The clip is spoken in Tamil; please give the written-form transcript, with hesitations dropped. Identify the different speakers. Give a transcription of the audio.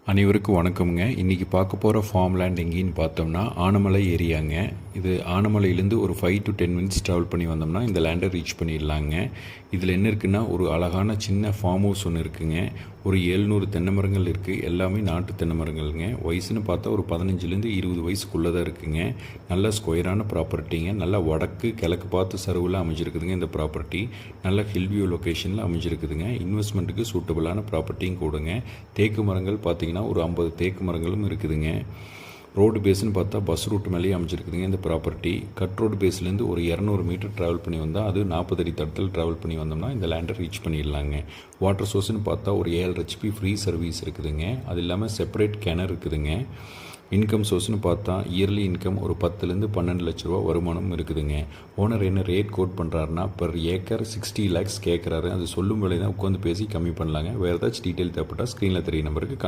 Speaker 1: அனைவருக்கும் வணக்கம்ங்க. இன்றைக்கி பார்க்க போகிற ஃபார்ம் லேண்ட் எங்கேன்னு பார்த்தோம்னா ஆனமலை ஏரியாங்க. இது ஆனமலையிலேருந்து ஒரு 5 to 10 மினிட்ஸ் ட்ராவல் பண்ணி வந்தோம்னா இந்த லேண்டை ரீச் பண்ணிடலாங்க. இதில் என்ன இருக்குன்னா, ஒரு அழகான சின்ன ஃபார்ம் ஹவுஸ் ஒன்று இருக்குங்க. ஒரு 700 தென்னை மரங்கள் இருக்குது. எல்லாமே நாட்டு தென்னை மரங்கள்ங்க. வயசுன்னு பார்த்தா ஒரு 15லேருந்து 20 வயசுக்குள்ளே தான் இருக்குங்க. நல்ல ஸ்கொயரான ப்ராப்பர்ட்டிங்க. நல்லா வடக்கு கிழக்கு பார்த்து சர்வில் அமைஞ்சிருக்குதுங்க. இந்த ப்ராப்பர்ட்டி நல்ல ஹில்வியூ லொக்கேஷனில் அமைஞ்சிருக்குதுங்க. இன்வெஸ்ட்மெண்ட்டுக்கு சூட்டபுளான ப்ராப்பர்ட்டியும் கூடுங்க. தேக்கு மரங்கள் பார்த்திங்கன்னா ஒரு 50 தேக்கு மரங்களும் இருக்குதுங்க. ரோடு பேஸ்ன்னு பார்த்தா பஸ் ரூட் மேலேயே அமைச்சிருக்குதுங்க இந்த ப்ராப்பர்ட்டி. கட் ரோடு பேஸ்லேருந்து ஒரு 200 மீட்டர் ட்ராவல் பண்ணி வந்தால், அது 40 அடி தடத்தில் ட்ராவல் பண்ணி வந்தோம்னா இந்த லேண்டை ரீச் பண்ணிடலாங்க. வாட்டர் சோர்ஸ்னு பார்த்தா ஒரு 7 HP ஃப்ரீ சர்வீஸ் இருக்குதுங்க. அது இல்லாமல் செப்பரேட் கிணறு இருக்குதுங்க. இன்கம் சோர்ஸ்னு பார்த்தா இயர்லி இன்கம் ஒரு 10லேருந்து 12 லட்ச ரூபா வருமானம் இருக்குதுங்க. ஓனர் என்ன ரேட் கோட் பண்ணுறாருன்னா, பர் ஏக்கர் 60 lakhs கேட்குறாரு. அது சொல்லும் விலை தான், உட்காந்து பேசி கம்மி பண்ணலாங்க. வேறு ஏதாச்சும் டீட்டெயில் தேவைப்பட்டால் ஸ்க்ரீனில் தெரிய நம்பருக்கு